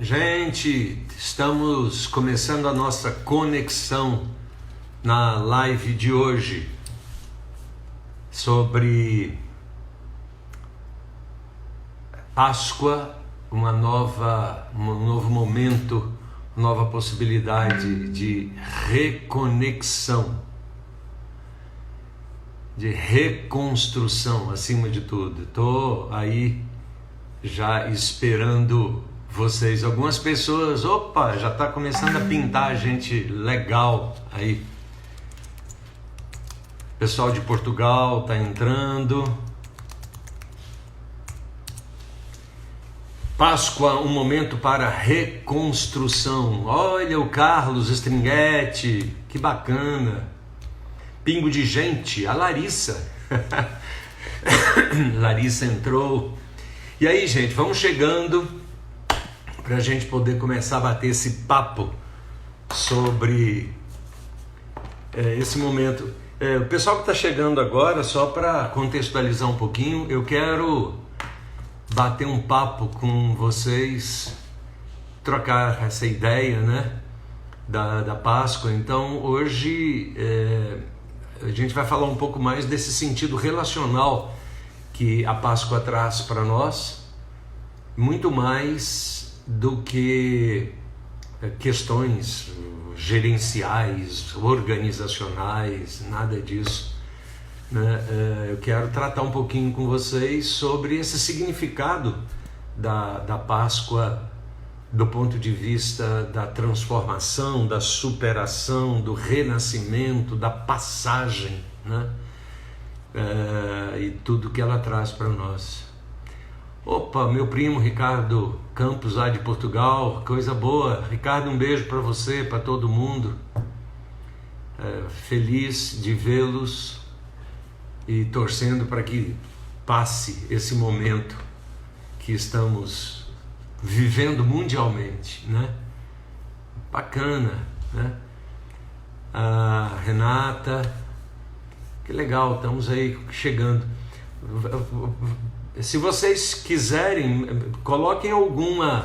Gente, estamos começando a nossa conexão na live de hoje sobre Páscoa, um novo momento, nova possibilidade de reconexão, de reconstrução, acima de tudo. Estou aí já esperando vocês. Algumas pessoas, já está começando a pintar gente legal aí. Pessoal de Portugal está entrando. Páscoa, um momento para reconstrução. Olha o Carlos Stringhetti, que bacana. Pingo de gente, a Larissa. Larissa entrou. E aí, gente, vamos chegando para a gente poder começar a bater esse papo sobre esse momento. O pessoal que está chegando agora, só para contextualizar um pouquinho, eu quero bater um papo com vocês, trocar essa ideia, né, da Páscoa. Então, hoje a gente vai falar um pouco mais desse sentido relacional que a Páscoa traz para nós, muito mais do que questões gerenciais, organizacionais, nada disso, né? Eu quero tratar um pouquinho com vocês sobre esse significado da Páscoa do ponto de vista da transformação, da superação, do renascimento, da passagem, né? E tudo que ela traz para nós. Meu primo Ricardo Campos, lá de Portugal, coisa boa. Ricardo, um beijo para você, para todo mundo. Feliz de vê-los e torcendo para que passe esse momento que estamos vivendo mundialmente, né? Bacana, né? A Renata, que legal, estamos aí chegando. Se vocês quiserem, coloquem alguma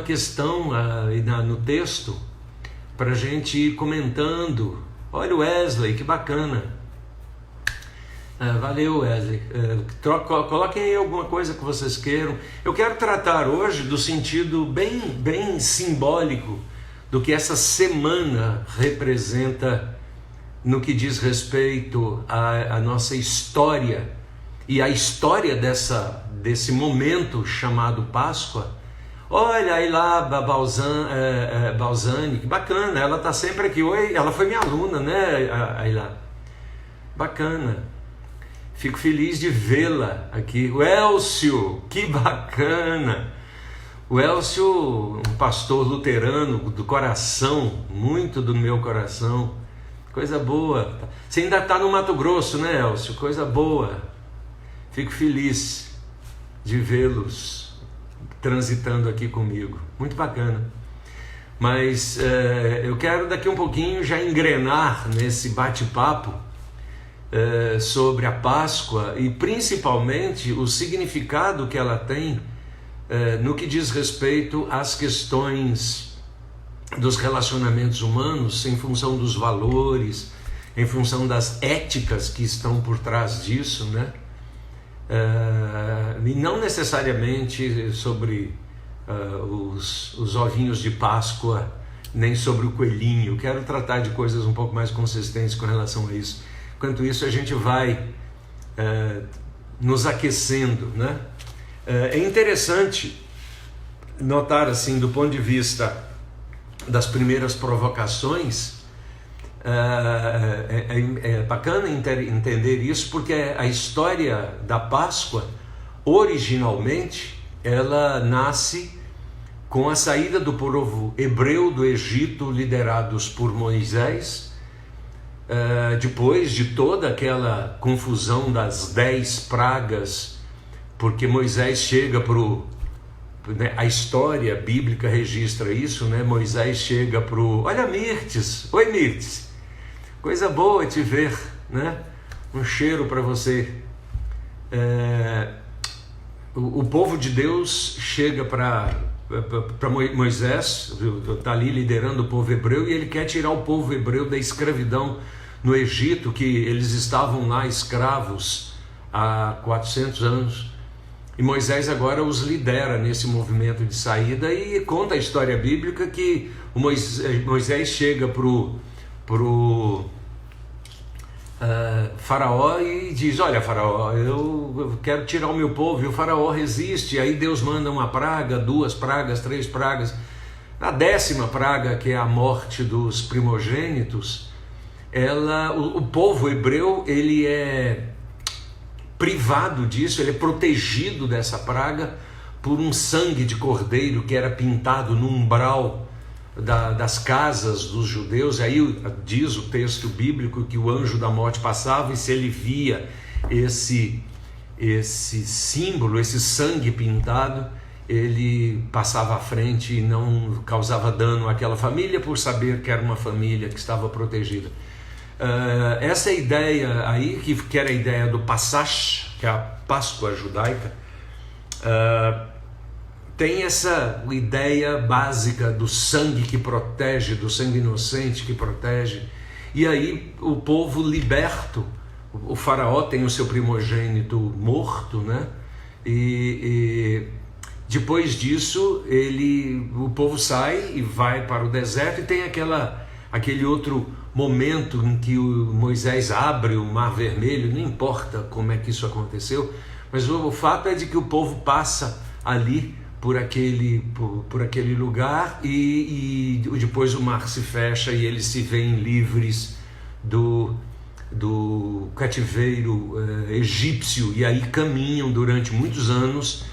questão aí no texto para a gente ir comentando. Olha o Wesley, que bacana. Valeu, Wesley. Coloquem aí alguma coisa que vocês queiram. Eu quero tratar hoje do sentido bem simbólico do que essa semana representa no que diz respeito à nossa história. E a história desse momento chamado Páscoa. Olha aí lá, Balzani, que bacana, ela está sempre aqui. Oi, ela foi minha aluna, né, Ayla? Bacana. Fico feliz de vê-la aqui. O Elcio, que bacana. O Elcio, um pastor luterano do coração, muito do meu coração. Coisa boa. Você ainda está no Mato Grosso, né, Elcio? Coisa boa. Fico feliz de vê-los transitando aqui comigo. Muito bacana. Mas eu quero daqui um pouquinho já engrenar nesse bate-papo sobre a Páscoa e principalmente o significado que ela tem no que diz respeito às questões dos relacionamentos humanos em função dos valores, em função das éticas que estão por trás disso, né? E não necessariamente sobre os ovinhos de Páscoa, nem sobre o coelhinho. Quero tratar de coisas um pouco mais consistentes com relação a isso. Enquanto isso, a gente vai nos aquecendo, né? É interessante notar, assim, do ponto de vista das primeiras provocações, é bacana entender isso, porque a história da Páscoa, originalmente, ela nasce com a saída do povo hebreu do Egito, liderados por Moisés, depois de toda aquela confusão das 10 pragas, porque Moisés chega a história bíblica registra isso, né? Moisés chega olha, Mirtes, oi Mirtes, coisa boa te ver, né? Um cheiro para você. O povo de Deus chega para para Moisés, está ali liderando o povo hebreu, e ele quer tirar o povo hebreu da escravidão no Egito, que eles estavam lá escravos há 400 anos. E Moisés agora os lidera nesse movimento de saída, e conta a história bíblica que o Moisés chega pro Faraó e diz: olha, Faraó, eu quero tirar o meu povo. E o Faraó resiste, e aí Deus manda uma praga, 2 pragas, 3 pragas. A 10ª praga, que é a morte dos primogênitos, o povo hebreu, ele é privado disso, ele é protegido dessa praga por um sangue de cordeiro que era pintado no umbral das casas dos judeus. Aí diz o texto bíblico que o anjo da morte passava, e se ele via esse símbolo, esse sangue pintado, ele passava à frente e não causava dano àquela família, por saber que era uma família que estava protegida. Essa ideia aí, que era a ideia do Pasach, que é a Páscoa judaica, tem essa ideia básica do sangue que protege, do sangue inocente que protege. E aí o povo liberto, o Faraó tem o seu primogênito morto, né? E depois disso o povo sai e vai para o deserto, e tem aquele outro momento em que Moisés abre o Mar Vermelho. Não importa como é que isso aconteceu, mas o fato é de que o povo passa ali por aquele lugar, e depois o mar se fecha e eles se veem livres do cativeiro egípcio, e aí caminham durante muitos anos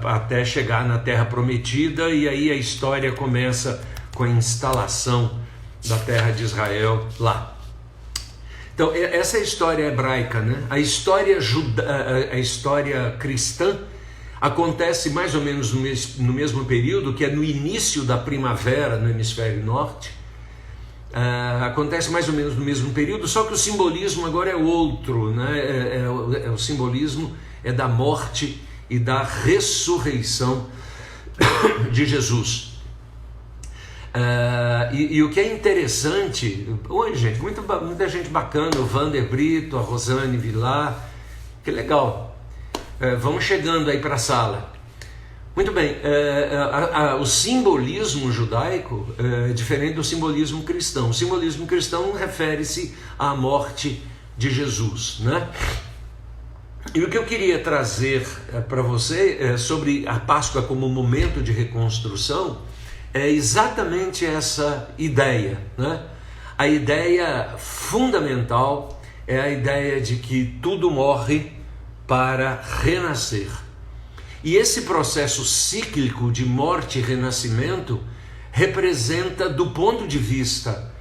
até chegar na Terra Prometida. E aí a história começa com a instalação da terra de Israel lá. Então essa é a história hebraica, né? A história cristã acontece mais ou menos no mesmo período, que é no início da primavera no hemisfério norte. Acontece mais ou menos no mesmo período, só que o simbolismo agora é outro, né? O simbolismo é da morte e da ressurreição de Jesus. E o que é interessante, oi gente, muita gente bacana, o Vander Brito, a Rosane Vilar, que legal. Vamos chegando aí para a sala. Muito bem, o simbolismo judaico é diferente do simbolismo cristão. O simbolismo cristão refere-se à morte de Jesus, né? E o que eu queria trazer para você sobre a Páscoa como momento de reconstrução é exatamente essa ideia, né? A ideia fundamental é a ideia de que tudo morre para renascer. E esse processo cíclico de morte e renascimento representa, do ponto de vista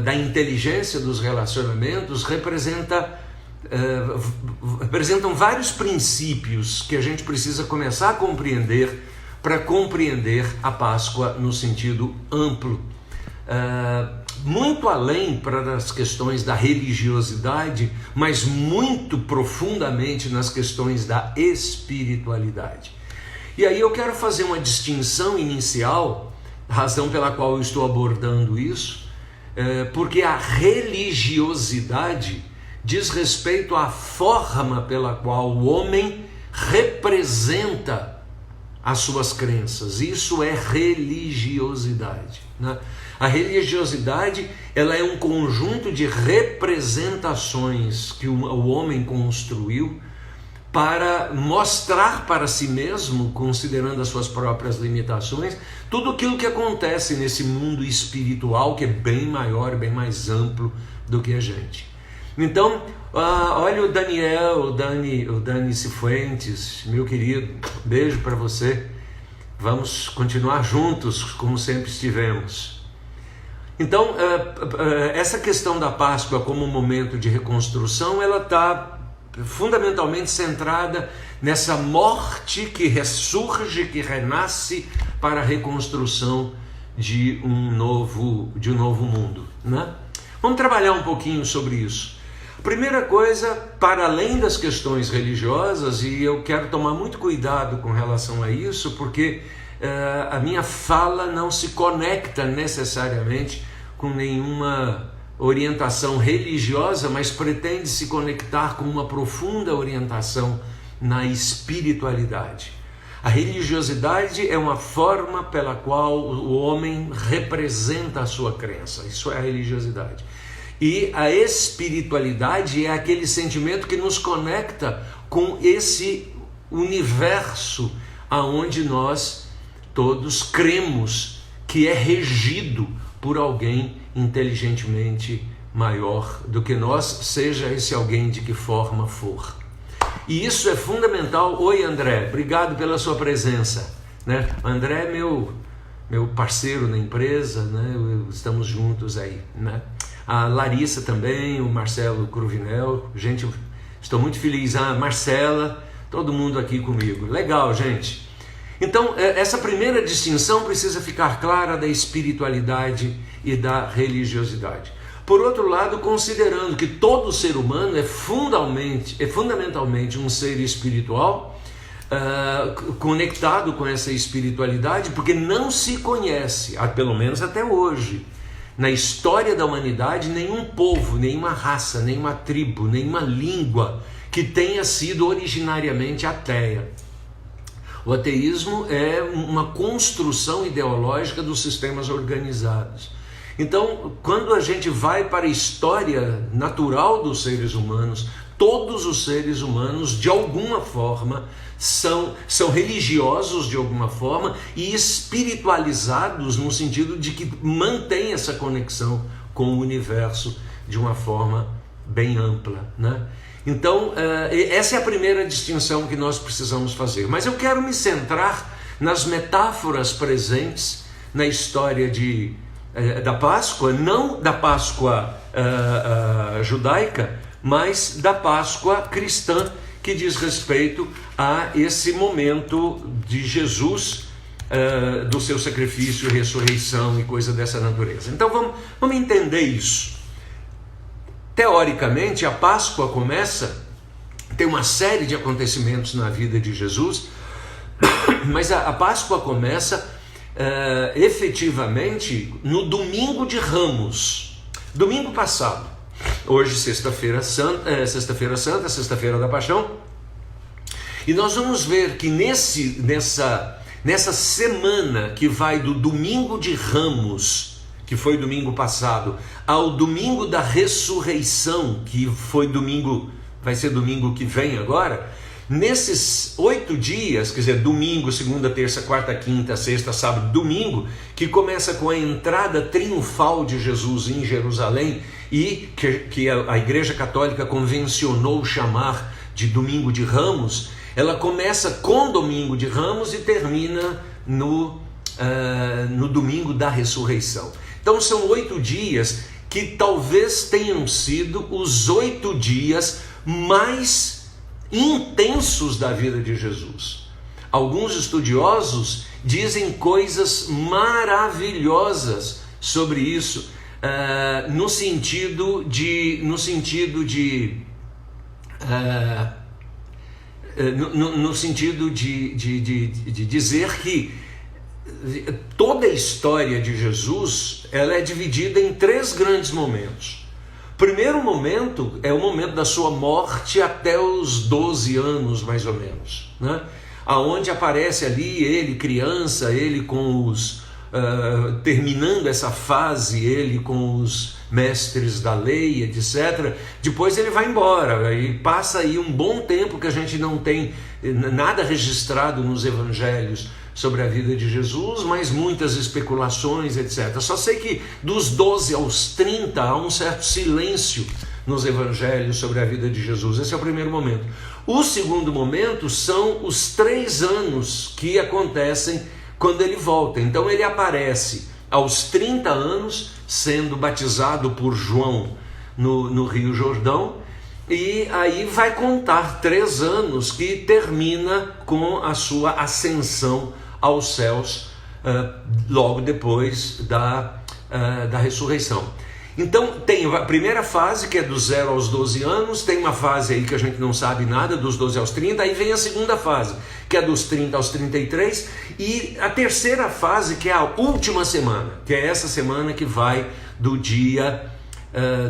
da inteligência dos relacionamentos, representam vários princípios que a gente precisa começar a compreender para compreender a Páscoa no sentido amplo. Muito além para as questões da religiosidade, mas muito profundamente nas questões da espiritualidade. E aí eu quero fazer uma distinção inicial, razão pela qual eu estou abordando isso, porque a religiosidade diz respeito à forma pela qual o homem representa as suas crenças. Isso é religiosidade, né? A religiosidade, ela é um conjunto de representações que o homem construiu para mostrar para si mesmo, considerando as suas próprias limitações, tudo aquilo que acontece nesse mundo espiritual, que é bem maior, bem mais amplo do que a gente. Então, olha o Dani Cifuentes, meu querido, beijo para você. Vamos continuar juntos, como sempre estivemos. Então, essa questão da Páscoa como momento de reconstrução, ela está fundamentalmente centrada nessa morte que ressurge, que renasce para a reconstrução de um novo mundo, né? Vamos trabalhar um pouquinho sobre isso. Primeira coisa, para além das questões religiosas, e eu quero tomar muito cuidado com relação a isso, porque a minha fala não se conecta necessariamente com nenhuma orientação religiosa, mas pretende se conectar com uma profunda orientação na espiritualidade. A religiosidade é uma forma pela qual o homem representa a sua crença, isso é a religiosidade. E a espiritualidade é aquele sentimento que nos conecta com esse universo aonde nós todos cremos que é regido por alguém inteligentemente maior do que nós, seja esse alguém de que forma for. E isso é fundamental. Oi, André, obrigado pela sua presença, né? André é meu parceiro na empresa, né? Estamos juntos aí, né? A Larissa também, o Marcelo Cruvinel, gente, estou muito feliz. A Marcela, todo mundo aqui comigo. Legal, gente. Então, essa primeira distinção precisa ficar clara da espiritualidade e da religiosidade. Por outro lado, considerando que todo ser humano é fundamentalmente um ser espiritual, conectado com essa espiritualidade, porque não se conhece, pelo menos até hoje, na história da humanidade, nenhum povo, nenhuma raça, nenhuma tribo, nenhuma língua que tenha sido originariamente ateia. O ateísmo é uma construção ideológica dos sistemas organizados. Então, quando a gente vai para a história natural dos seres humanos, todos os seres humanos, de alguma forma, são religiosos de alguma forma e espiritualizados no sentido de que mantém essa conexão com o universo de uma forma bem ampla, né? Então, essa é a primeira distinção que nós precisamos fazer. Mas eu quero me centrar nas metáforas presentes na história da Páscoa, não da Páscoa judaica, mas da Páscoa cristã, que diz respeito a esse momento de Jesus, do seu sacrifício, ressurreição e coisa dessa natureza. Então vamos entender isso. Teoricamente, a Páscoa tem uma série de acontecimentos na vida de Jesus, mas a Páscoa começa efetivamente no domingo de Ramos, domingo passado. Hoje, sexta-feira santa, sexta-feira da Paixão, e nós vamos ver que nessa semana que vai do domingo de Ramos, que foi domingo passado, ao domingo da ressurreição, que vai ser domingo que vem agora, nesses 8 dias, quer dizer, domingo, segunda, terça, quarta, quinta, sexta, sábado, domingo, que começa com a entrada triunfal de Jesus em Jerusalém e que a Igreja Católica convencionou chamar de domingo de Ramos, ela começa com domingo de Ramos e termina no domingo da ressurreição. Então são 8 dias que talvez tenham sido os 8 dias mais intensos da vida de Jesus. Alguns estudiosos dizem coisas maravilhosas sobre isso, no sentido de dizer que toda a história de Jesus, ela é dividida em 3 grandes momentos. O primeiro momento é o momento da sua morte até os 12 anos, mais ou menos, né? Aonde aparece ali ele criança, ele com terminando essa fase, ele com os mestres da lei, etc. Depois ele vai embora e passa aí um bom tempo que a gente não tem nada registrado nos evangelhos sobre a vida de Jesus, mas muitas especulações, etc. Só sei que dos 12 aos 30 há um certo silêncio nos evangelhos sobre a vida de Jesus. Esse é o primeiro momento. O segundo momento são os 3 anos que acontecem quando ele volta. Então ele aparece aos 30 anos, sendo batizado por João no Rio Jordão, e aí vai contar 3 anos que termina com a sua ascensão aos céus, logo depois da ressurreição. Então tem a primeira fase, que é dos 0 aos 12 anos, tem uma fase aí que a gente não sabe nada, dos 12 aos 30, aí vem a segunda fase, que é dos 30 aos 33, e a terceira fase, que é a última semana, que é essa semana que vai do dia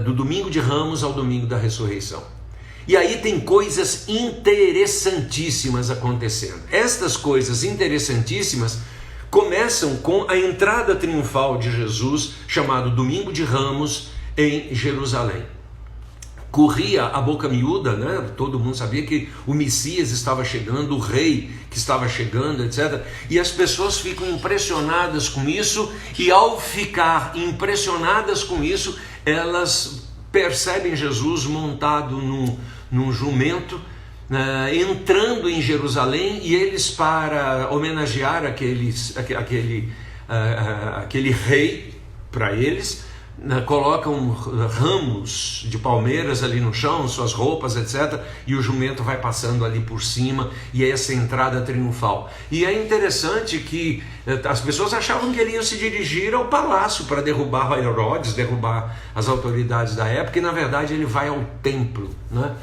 do domingo de Ramos ao domingo da ressurreição. E aí tem coisas interessantíssimas acontecendo. Estas coisas interessantíssimas começam com a entrada triunfal de Jesus, chamado Domingo de Ramos, em Jerusalém. Corria a boca miúda, né? Todo mundo sabia que o Messias estava chegando, o rei que estava chegando, etc. E as pessoas ficam impressionadas com isso, e ao ficar impressionadas com isso, elas percebem Jesus montado num jumento, entrando em Jerusalém, e eles, para homenagear aquele rei, para eles, colocam ramos de palmeiras ali no chão, suas roupas, etc. E o jumento vai passando ali por cima, e é essa entrada triunfal. E é interessante que as pessoas achavam que ele ia se dirigir ao palácio para derrubar Herodes, derrubar as autoridades da época, e na verdade ele vai ao templo, né?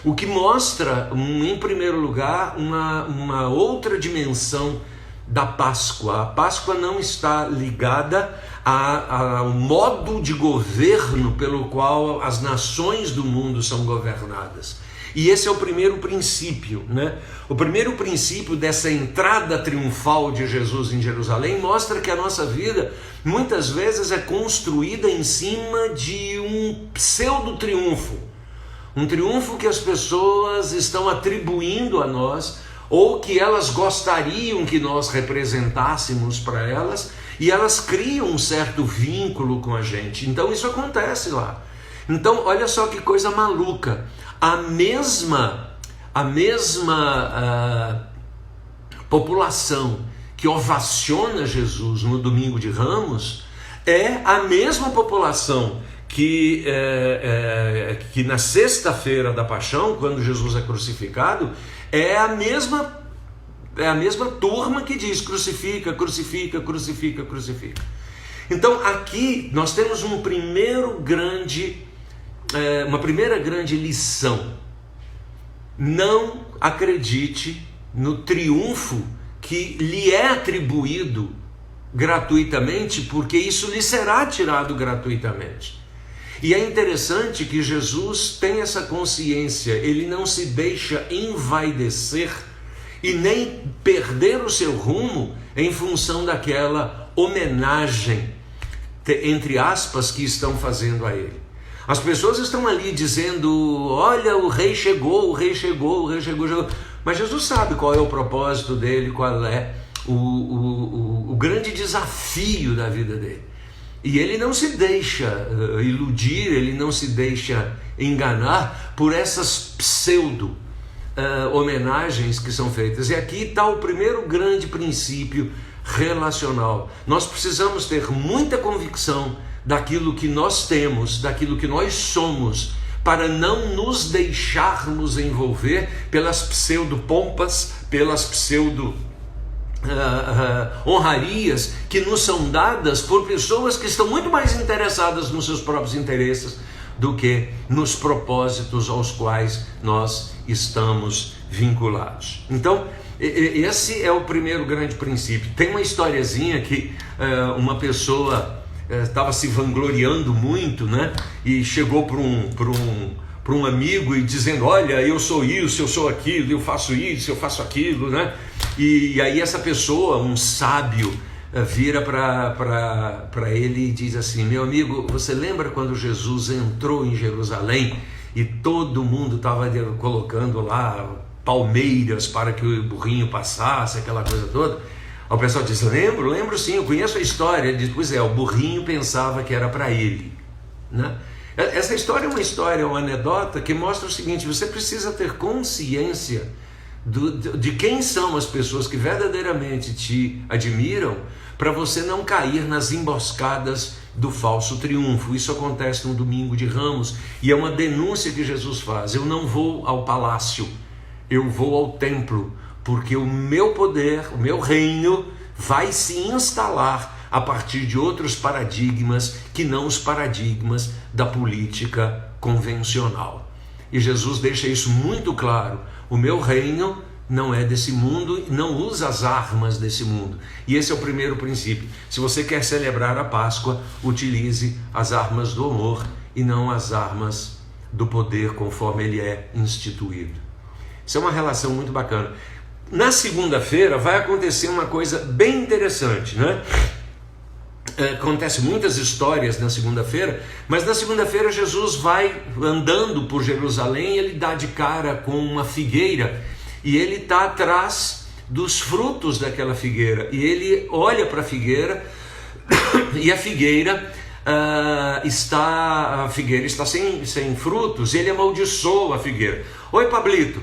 O que mostra, em primeiro lugar, uma outra dimensão da Páscoa. A Páscoa não está ligada ao modo de governo pelo qual as nações do mundo são governadas. E esse é o primeiro princípio, né? O primeiro princípio dessa entrada triunfal de Jesus em Jerusalém mostra que a nossa vida muitas vezes é construída em cima de um pseudo-triunfo. Um triunfo que as pessoas estão atribuindo a nós, ou que elas gostariam que nós representássemos para elas, e elas criam um certo vínculo com a gente. Então isso acontece lá. Então olha só que coisa maluca. A mesma população que ovaciona Jesus no Domingo de Ramos é a mesma população que na sexta-feira da Paixão, quando Jesus é crucificado, é a mesma turma que diz: crucifica, crucifica, crucifica, crucifica. Então aqui nós temos uma primeira grande lição. Não acredite no triunfo que lhe é atribuído gratuitamente, porque isso lhe será tirado gratuitamente. E é interessante que Jesus tem essa consciência, ele não se deixa envaidecer e nem perder o seu rumo em função daquela homenagem, entre aspas, que estão fazendo a ele. As pessoas estão ali dizendo: olha, o rei chegou, o rei chegou, o rei chegou. Mas Jesus sabe qual é o propósito dele, qual é o grande desafio da vida dele. E ele não se deixa iludir, ele não se deixa enganar por essas pseudo homenagens que são feitas. E aqui está o primeiro grande princípio relacional. Nós precisamos ter muita convicção daquilo que nós temos, daquilo que nós somos, para não nos deixarmos envolver pelas pseudo-pompas, pelas pseudo honrarias que nos são dadas por pessoas que estão muito mais interessadas nos seus próprios interesses do que nos propósitos aos quais nós estamos vinculados. Então, esse é o primeiro grande princípio. Tem uma historiazinha que uma pessoa estava se vangloriando muito, né? E chegou para um amigo e dizendo: olha, eu sou isso, eu sou aquilo, eu faço isso, eu faço aquilo, né? E aí essa pessoa, um sábio, vira para ele e diz assim: meu amigo, você lembra quando Jesus entrou em Jerusalém e todo mundo estava colocando lá palmeiras para que o burrinho passasse, aquela coisa toda? O pessoal diz: lembro sim, eu conheço a história. Ele diz: pois é, o burrinho pensava que era para ele, né? Essa história é uma anedota que mostra o seguinte: você precisa ter consciência de quem são as pessoas que verdadeiramente te admiram, para você não cair nas emboscadas do falso triunfo. Isso acontece no Domingo de Ramos, e é uma denúncia que Jesus faz: eu não vou ao palácio, eu vou ao templo, porque o meu poder, o meu reino vai se instalar a partir de outros paradigmas que não os paradigmas da política convencional. E Jesus deixa isso muito claro: o meu reino não é desse mundo, não usa as armas desse mundo. E esse é o primeiro princípio. Se você quer celebrar a Páscoa, utilize as armas do amor e não as armas do poder, conforme ele é instituído. Isso é uma relação muito bacana. Na segunda-feira vai acontecer uma coisa bem interessante, né? Acontece muitas histórias na segunda-feira, mas na segunda-feira Jesus vai andando por Jerusalém e ele dá de cara com uma figueira e ele está atrás dos frutos daquela figueira e ele olha para a figueira e a figueira está sem frutos, ele amaldiçoa a figueira. Oi, Pablito,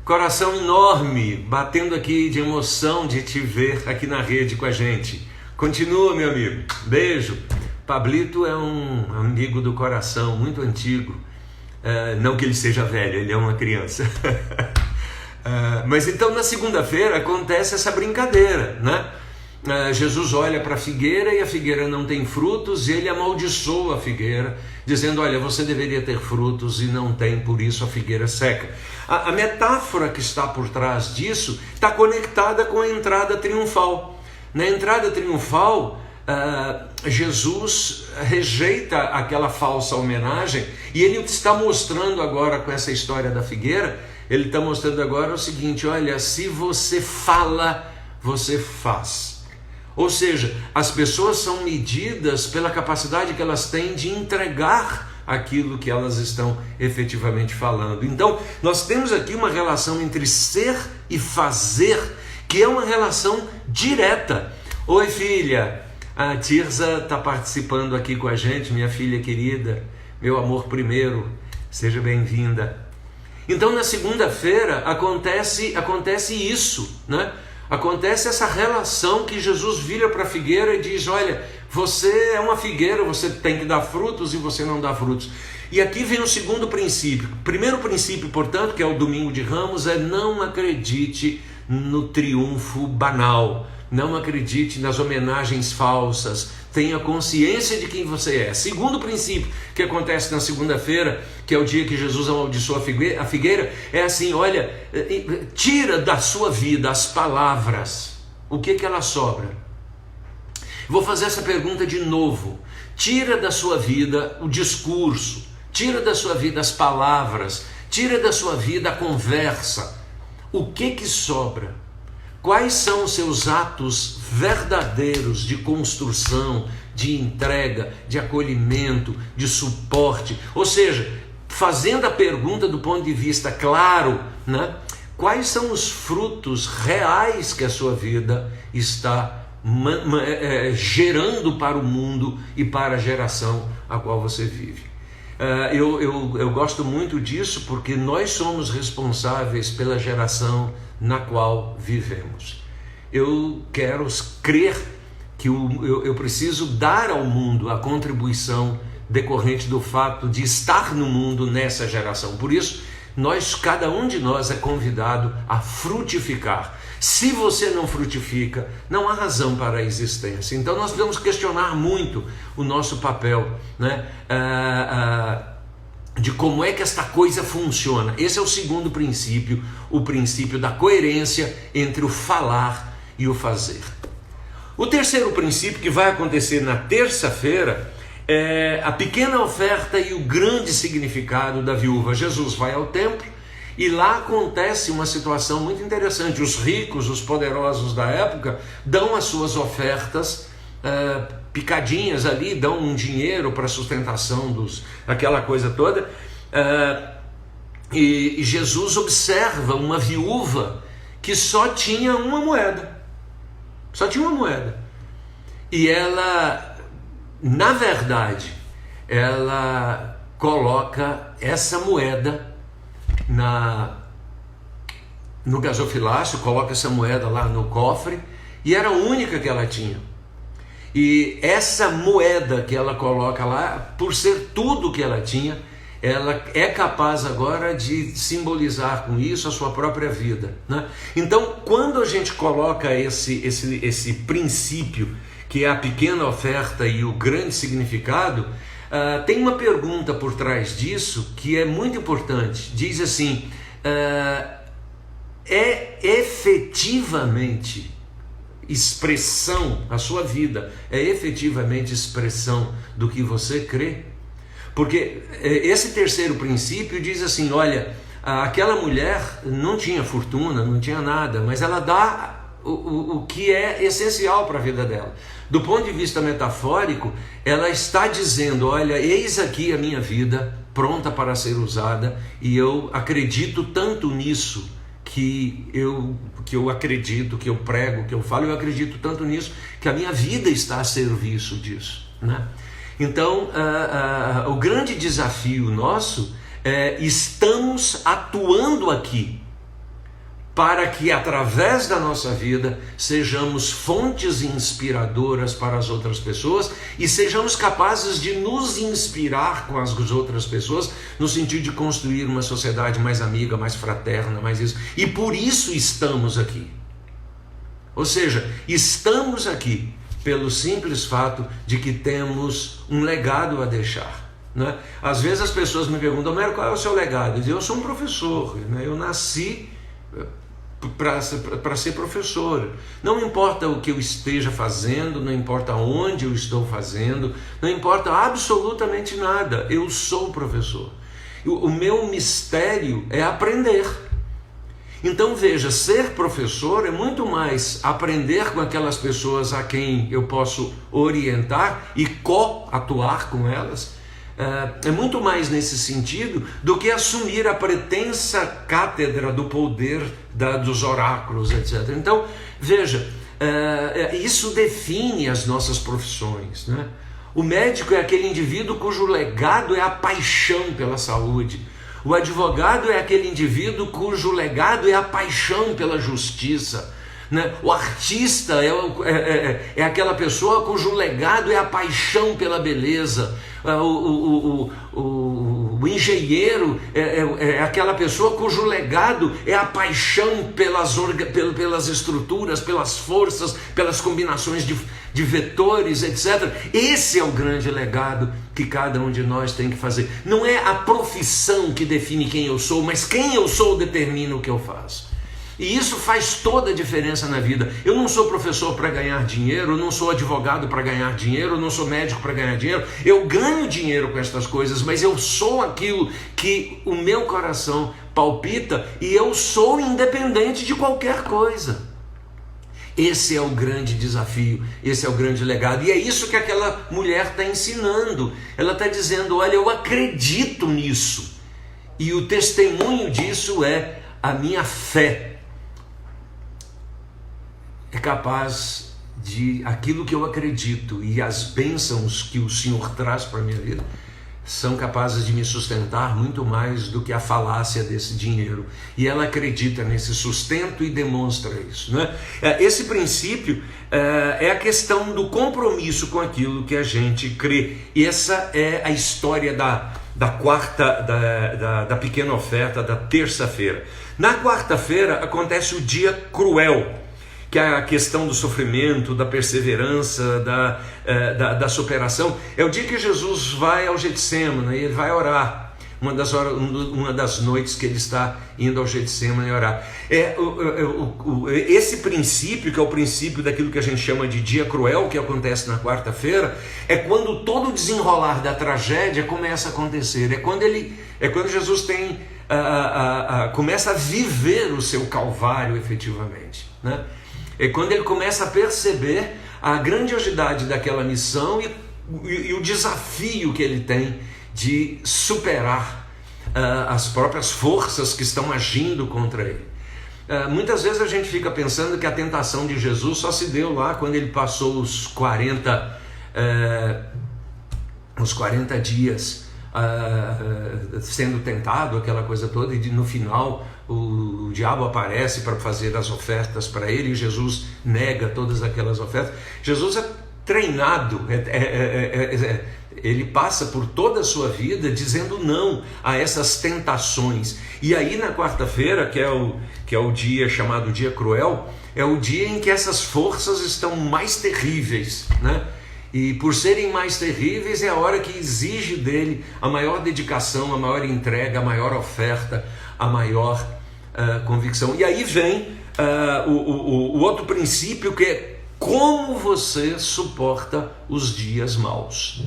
coração enorme, batendo aqui de emoção de te ver aqui na rede com a gente. Continua, meu amigo. Beijo. Pablito é um amigo do coração, muito antigo. Não que ele seja velho, ele é uma criança. Mas então na segunda-feira acontece essa brincadeira, né? Jesus olha para a figueira e a figueira não tem frutos e ele amaldiçoa a figueira, dizendo: olha, você deveria ter frutos e não tem, por isso a figueira seca. A metáfora que está por trás disso está conectada com a entrada triunfal. Na entrada triunfal, Jesus rejeita aquela falsa homenagem e ele está mostrando agora, com essa história da figueira, ele está mostrando agora o seguinte: olha, se você fala, você faz. Ou seja, as pessoas são medidas pela capacidade que elas têm de entregar aquilo que elas estão efetivamente falando. Então, nós temos aqui uma relação entre ser e fazer, que é uma relação direta. Oi, filha, a Tirza está participando aqui com a gente, minha filha querida, meu amor primeiro, seja bem-vinda. Então, na segunda-feira acontece isso, né? Acontece essa relação que Jesus vira para a figueira e diz: olha, você é uma figueira, você tem que dar frutos e você não dá frutos. E aqui vem o segundo princípio. O primeiro princípio, portanto, que é o domingo de Ramos, é: não acredite no triunfo banal, não acredite nas homenagens falsas, tenha consciência de quem você é. Segundo princípio que acontece na segunda-feira, que é o dia que Jesus amaldiçoa a figueira, é assim: olha, tira da sua vida as palavras, o que ela sobra? Vou fazer essa pergunta de novo. Tira da sua vida o discurso, tira da sua vida as palavras, tira da sua vida a conversa. O que sobra? Quais são os seus atos verdadeiros de construção, de entrega, de acolhimento, de suporte? Ou seja, fazendo a pergunta do ponto de vista claro, né? Quais são os frutos reais que a sua vida está gerando para o mundo e para a geração a qual você vive? Eu gosto muito disso porque nós somos responsáveis pela geração na qual vivemos. Eu quero crer que eu preciso dar ao mundo a contribuição decorrente do fato de estar no mundo nessa geração. Por isso, cada um de nós é convidado a frutificar. Se você não frutifica, não há razão para a existência. Então nós devemos questionar muito o nosso papel, né? De como é que esta coisa funciona. Esse é o segundo princípio, o princípio da coerência entre o falar e o fazer. O terceiro princípio, que vai acontecer na terça-feira, é a pequena oferta e o grande significado da viúva. Jesus vai ao templo e lá acontece uma situação muito interessante. Os ricos, os poderosos da época, dão as suas ofertas picadinhas ali, dão um dinheiro para a sustentação daquela coisa toda, e Jesus observa uma viúva que só tinha uma moeda, e ela, na verdade, ela coloca essa moeda no gasofilácio, coloca essa moeda lá no cofre, e era a única que ela tinha. E essa moeda que ela coloca lá, por ser tudo que ela tinha, ela é capaz agora de simbolizar com isso a sua própria vida, né? Então, quando a gente coloca esse princípio que é a pequena oferta e o grande significado, tem uma pergunta por trás disso que é muito importante. Diz assim, é efetivamente expressão, a sua vida é efetivamente expressão do que você crê? Porque esse terceiro princípio diz assim, olha, aquela mulher não tinha fortuna, não tinha nada, mas ela dá o que é essencial para a vida dela. Do ponto de vista metafórico, ela está dizendo, olha, eis aqui a minha vida pronta para ser usada, e eu acredito tanto nisso, que eu acredito, que eu prego, que eu falo, eu acredito tanto nisso, que a minha vida está a serviço disso, né? Então, o grande desafio nosso é, estamos atuando aqui para que através da nossa vida sejamos fontes inspiradoras para as outras pessoas e sejamos capazes de nos inspirar com as outras pessoas no sentido de construir uma sociedade mais amiga, mais fraterna, mais isso. E por isso estamos aqui. Ou seja, estamos aqui pelo simples fato de que temos um legado a deixar, né? Às vezes as pessoas me perguntam, Homero, qual é o seu legado? Eu digo, eu sou um professor, né? Eu nasci para ser professor. Não importa o que eu esteja fazendo, não importa onde eu estou fazendo, não importa absolutamente nada, eu sou professor. O meu mistério é aprender. Então veja, ser professor é muito mais aprender com aquelas pessoas a quem eu posso orientar e co-atuar com elas. É muito mais nesse sentido do que assumir a pretensa cátedra do poder dos oráculos, etc. Então, veja, isso define as nossas profissões, né? O médico é aquele indivíduo cujo legado é a paixão pela saúde. O advogado é aquele indivíduo cujo legado é a paixão pela justiça, né? O artista é aquela pessoa cujo legado é a paixão pela beleza. O engenheiro é aquela pessoa cujo legado é a paixão pelas estruturas, pelas forças, pelas combinações de vetores, etc. Esse é o grande legado que cada um de nós tem que fazer. Não é a profissão que define quem eu sou, mas quem eu sou determina o que eu faço. E isso faz toda a diferença na vida. Eu não sou professor para ganhar dinheiro, eu não sou advogado para ganhar dinheiro, eu não sou médico para ganhar dinheiro. Eu ganho dinheiro com estas coisas, mas eu sou aquilo que o meu coração palpita e eu sou independente de qualquer coisa. Esse é o grande desafio, esse é o grande legado. E é isso que aquela mulher está ensinando. Ela está dizendo, olha, eu acredito nisso. E o testemunho disso é a minha fé. É capaz de aquilo que eu acredito e as bênçãos que o Senhor traz para a minha vida são capazes de me sustentar muito mais do que a falácia desse dinheiro. E ela acredita nesse sustento e demonstra isso, né? Esse princípio é a questão do compromisso com aquilo que a gente crê. E essa é a história da pequena oferta, da terça-feira. Na quarta-feira acontece o dia cruel, que é a questão do sofrimento, da perseverança, da superação. É o dia que Jesus vai ao Getsêmani e ele vai orar. Uma das noites que ele está indo ao Getsêmani orar. Esse princípio, que é o princípio daquilo que a gente chama de dia cruel, que acontece na quarta-feira, é quando todo o desenrolar da tragédia começa a acontecer. É quando Jesus começa a viver o seu calvário efetivamente, né? É quando ele começa a perceber a grandiosidade daquela missão e o desafio que ele tem de superar as próprias forças que estão agindo contra ele. Muitas vezes a gente fica pensando que a tentação de Jesus só se deu lá quando ele passou os 40 dias sendo tentado, aquela coisa toda, e no final o diabo aparece para fazer as ofertas para ele e Jesus nega todas aquelas ofertas. Jesus é treinado, Ele passa por toda a sua vida dizendo não a essas tentações. E aí na quarta-feira, que é o dia chamado Dia Cruel, é o dia em que essas forças estão mais terríveis, né? E por serem mais terríveis é a hora que exige dele a maior dedicação, a maior entrega, a maior oferta, a maior convicção. E aí vem o outro princípio, que é como você suporta os dias maus.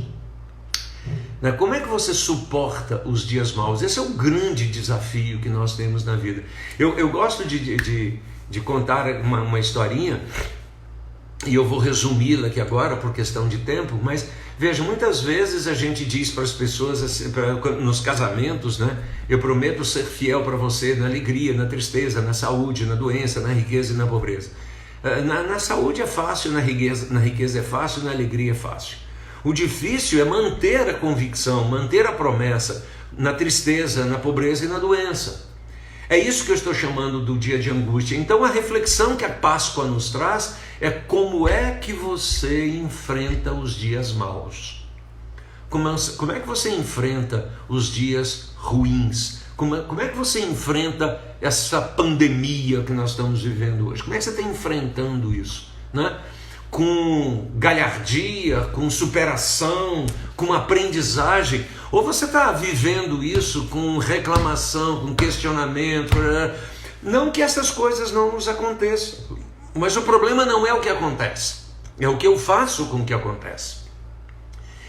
Como é que você suporta os dias maus? Esse é o grande desafio que nós temos na vida. Eu gosto de contar uma historinha, e eu vou resumi-la aqui agora por questão de tempo, mas veja, muitas vezes a gente diz para as pessoas, assim, nos casamentos, né? Eu prometo ser fiel para você na alegria, na tristeza, na saúde, na doença, na riqueza e na pobreza. Na saúde é fácil, na riqueza é fácil, na alegria é fácil. O difícil é manter a convicção, manter a promessa na tristeza, na pobreza e na doença. É isso que eu estou chamando do dia de angústia. Então a reflexão que a Páscoa nos traz é como é que você enfrenta os dias maus. Como é que você enfrenta os dias ruins? Como é que você enfrenta essa pandemia que nós estamos vivendo hoje? Como é que você está enfrentando isso, né? Com galhardia, com superação, com aprendizagem, ou você está vivendo isso com reclamação, com questionamento? Não que essas coisas não nos aconteçam, mas o problema não é o que acontece, é o que eu faço com o que acontece.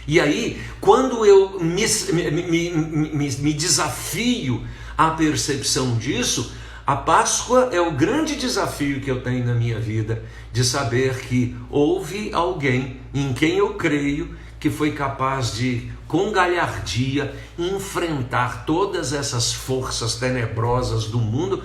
E aí, quando eu me desafio à percepção disso, a Páscoa é o grande desafio que eu tenho na minha vida, de saber que houve alguém em quem eu creio que foi capaz de, com galhardia, enfrentar todas essas forças tenebrosas do mundo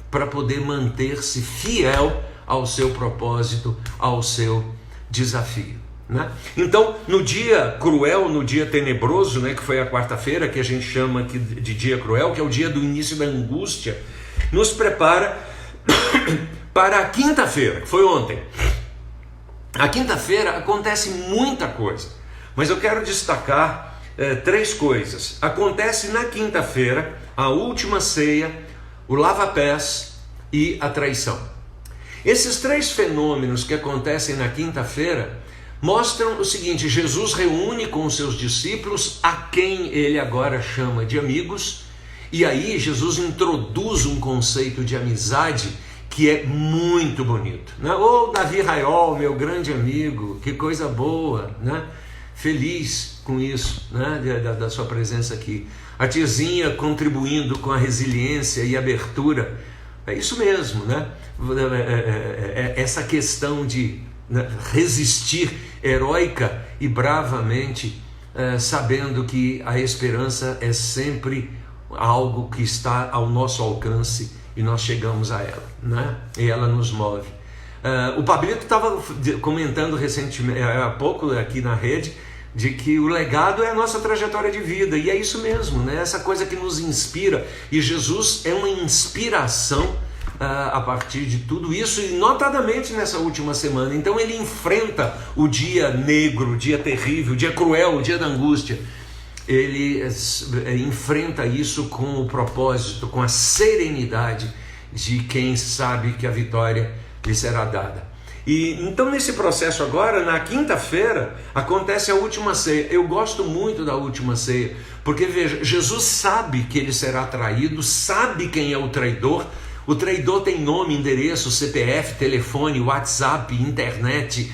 para poder manter-se fiel ao seu propósito, ao seu desafio, né? Então, no dia cruel, no dia tenebroso, né, que foi a quarta-feira, que a gente chama aqui de dia cruel, que é o dia do início da angústia, nos prepara para a quinta-feira, que foi ontem. A quinta-feira acontece muita coisa, mas eu quero destacar 3 coisas. Acontece na quinta-feira a última ceia, o lava-pés e a traição. Esses 3 fenômenos que acontecem na quinta-feira mostram o seguinte: Jesus reúne com os seus discípulos, a quem ele agora chama de amigos, e aí Jesus introduz um conceito de amizade que é muito bonito, né? Ô Davi Raiol, meu grande amigo, que coisa boa, né? Feliz com isso, né? Da sua presença aqui. A tiazinha contribuindo com a resiliência e abertura. É isso mesmo, né? Essa questão de resistir heróica e bravamente, sabendo que a esperança é sempre algo que está ao nosso alcance e nós chegamos a ela, né? E ela nos move. O Pablito estava comentando recentemente, há pouco aqui na rede, de que o legado é a nossa trajetória de vida, e é isso mesmo, né? Essa coisa que nos inspira, e Jesus é uma inspiração a partir de tudo isso, e notadamente nessa última semana. Então ele enfrenta o dia negro, o dia terrível, o dia cruel, o dia da angústia. Ele enfrenta isso com o propósito, com a serenidade de quem sabe que a vitória lhe será dada. E então nesse processo agora, na quinta-feira, acontece a última ceia. Eu gosto muito da última ceia, porque veja, Jesus sabe que ele será traído, sabe quem é o traidor. O traidor tem nome, endereço, CPF, telefone, WhatsApp, internet,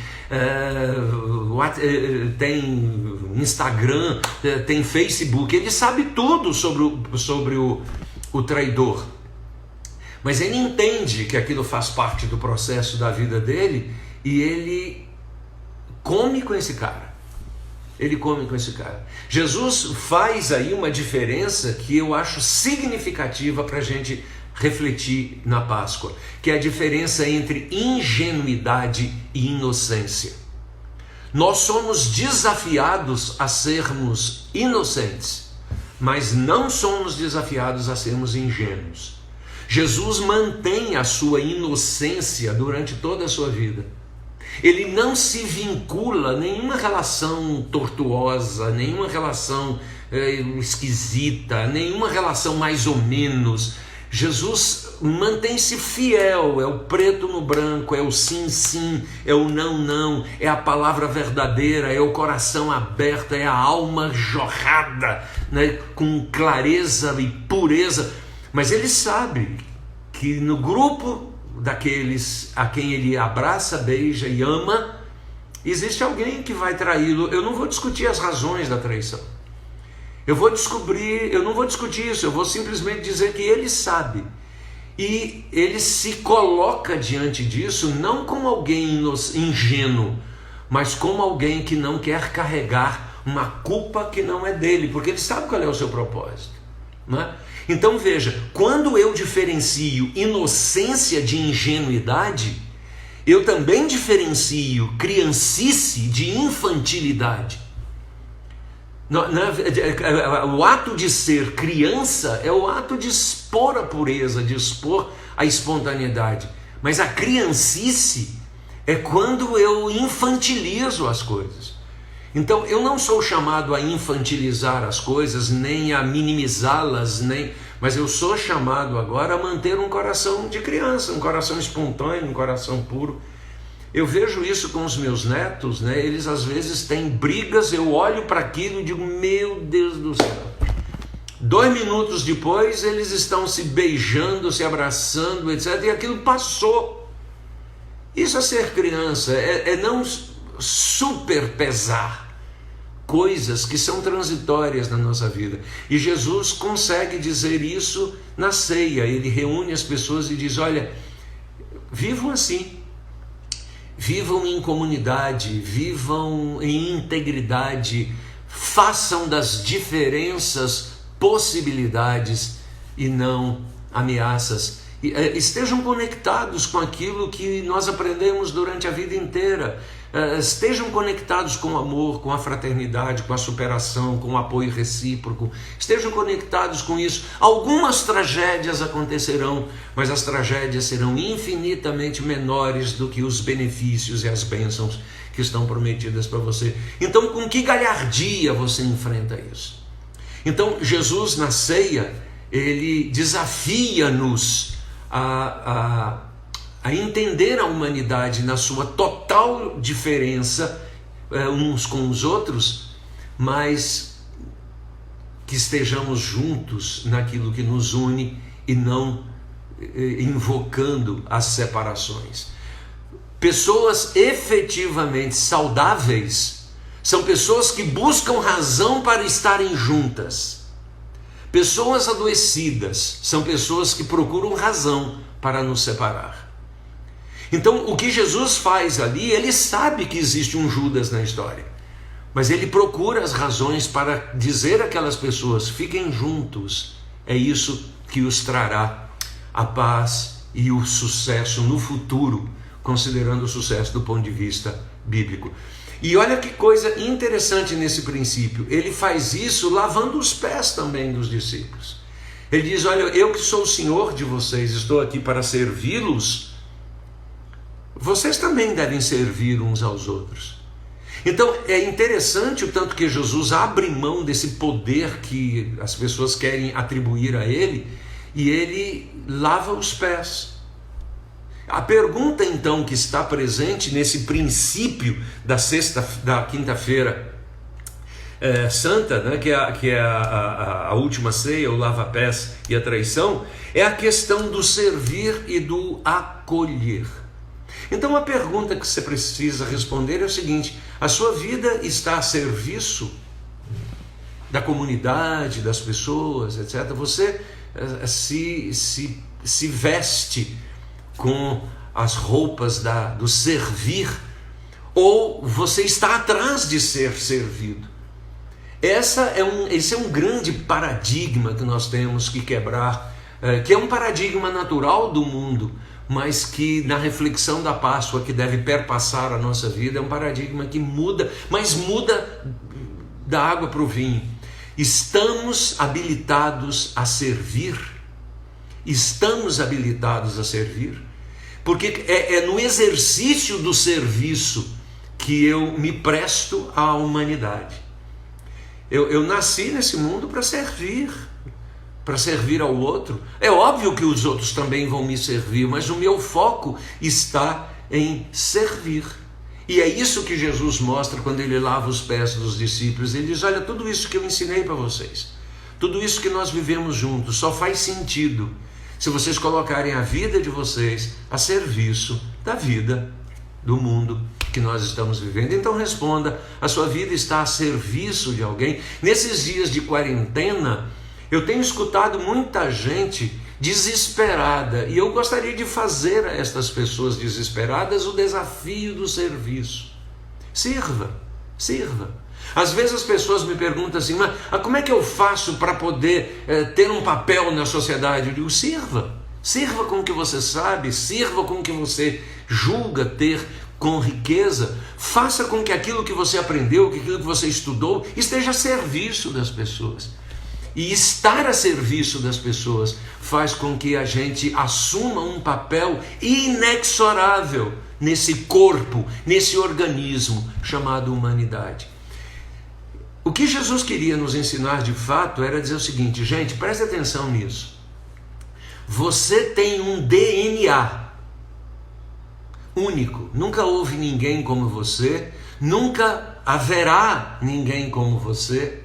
tem Instagram, tem Facebook. Ele sabe tudo sobre o traidor. Mas ele entende que aquilo faz parte do processo da vida dele e ele come com esse cara. Ele come com esse cara. Jesus faz aí uma diferença que eu acho significativa para a gente refletir na Páscoa, que é a diferença entre ingenuidade e inocência. Nós somos desafiados a sermos inocentes, mas não somos desafiados a sermos ingênuos. Jesus mantém a sua inocência durante toda a sua vida. Ele não se vincula a nenhuma relação tortuosa, nenhuma relação esquisita, nenhuma relação mais ou menos. Jesus mantém-se fiel, é o preto no branco, é o sim, sim, é o não, não, é a palavra verdadeira, é o coração aberto, é a alma jorrada, né, com clareza e pureza. Mas ele sabe que no grupo daqueles a quem ele abraça, beija e ama, existe alguém que vai traí-lo. Eu não vou discutir as razões da traição. Eu não vou discutir isso, eu vou simplesmente dizer que ele sabe. E ele se coloca diante disso não como alguém ingênuo, mas como alguém que não quer carregar uma culpa que não é dele, porque ele sabe qual é o seu propósito, não é? Então veja, quando eu diferencio inocência de ingenuidade, eu também diferencio criancice de infantilidade. O ato de ser criança é o ato de expor a pureza, de expor a espontaneidade. Mas a criancice é quando eu infantilizo as coisas. Então eu não sou chamado a infantilizar as coisas, nem a minimizá-las, mas eu sou chamado agora a manter um coração de criança, um coração espontâneo, um coração puro. Eu vejo isso com os meus netos, né? Eles às vezes têm brigas, eu olho para aquilo e digo, meu Deus do céu. 2 minutos depois eles estão se beijando, se abraçando, etc. E aquilo passou. Isso é ser criança, é não superpesar coisas que são transitórias na nossa vida. E Jesus consegue dizer isso na ceia. Ele reúne as pessoas e diz, olha, vivam assim. Vivam em comunidade, vivam em integridade, façam das diferenças possibilidades e não ameaças. Estejam conectados com aquilo que nós aprendemos durante a vida inteira. Estejam conectados com o amor, com a fraternidade, com a superação, com o apoio recíproco. Estejam conectados com isso. Algumas tragédias acontecerão, mas as tragédias serão infinitamente menores do que os benefícios e as bênçãos que estão prometidas para você. Então, com que galhardia você enfrenta isso? Então, Jesus na ceia, ele desafia-nos a entender a humanidade na sua total diferença uns com os outros, mas que estejamos juntos naquilo que nos une e não invocando as separações. Pessoas efetivamente saudáveis são pessoas que buscam razão para estarem juntas. Pessoas adoecidas são pessoas que procuram razão para nos separar. Então, o que Jesus faz ali, ele sabe que existe um Judas na história, mas ele procura as razões para dizer àquelas pessoas, fiquem juntos, é isso que os trará a paz e o sucesso no futuro, considerando o sucesso do ponto de vista bíblico. E olha que coisa interessante nesse princípio, ele faz isso lavando os pés também dos discípulos. Ele diz, olha, eu que sou o Senhor de vocês, estou aqui para servi-los, vocês também devem servir uns aos outros. Então é interessante o tanto que Jesus abre mão desse poder que as pessoas querem atribuir a ele, e ele lava os pés. A pergunta então que está presente nesse princípio da quinta-feira santa, né, que é a última ceia, o lava-pés e a traição, é a questão do servir e do acolher. Então a pergunta que você precisa responder é o seguinte: a sua vida está a serviço da comunidade, das pessoas, etc. Você se veste com as roupas do servir, ou você está atrás de ser servido? Esse é um grande paradigma que nós temos que quebrar, que é um paradigma natural do mundo, mas que na reflexão da Páscoa, que deve perpassar a nossa vida, é um paradigma que muda, mas muda da água para o vinho. Estamos habilitados a servir? Estamos habilitados a servir? porque é no exercício do serviço que eu me presto à humanidade. Eu nasci nesse mundo para servir ao outro. É óbvio que os outros também vão me servir, mas o meu foco está em servir. E é isso que Jesus mostra quando ele lava os pés dos discípulos. Ele diz: olha, tudo isso que eu ensinei para vocês, tudo isso que nós vivemos juntos, só faz sentido se vocês colocarem a vida de vocês a serviço da vida do mundo que nós estamos vivendo. Então responda: a sua vida está a serviço de alguém? Nesses dias de quarentena, eu tenho escutado muita gente desesperada, e eu gostaria de fazer a estas pessoas desesperadas o desafio do serviço. Sirva. Às vezes as pessoas me perguntam assim: mas como é que eu faço para poder ter um papel na sociedade? Eu digo: sirva com o que você sabe, sirva com o que você julga ter com riqueza, faça com que aquilo que você aprendeu, que aquilo que você estudou, esteja a serviço das pessoas. E estar a serviço das pessoas faz com que a gente assuma um papel inexorável nesse corpo, nesse organismo chamado humanidade. O que Jesus queria nos ensinar de fato era dizer o seguinte: gente, preste atenção nisso. Você tem um DNA único. Nunca houve ninguém como você, nunca haverá ninguém como você,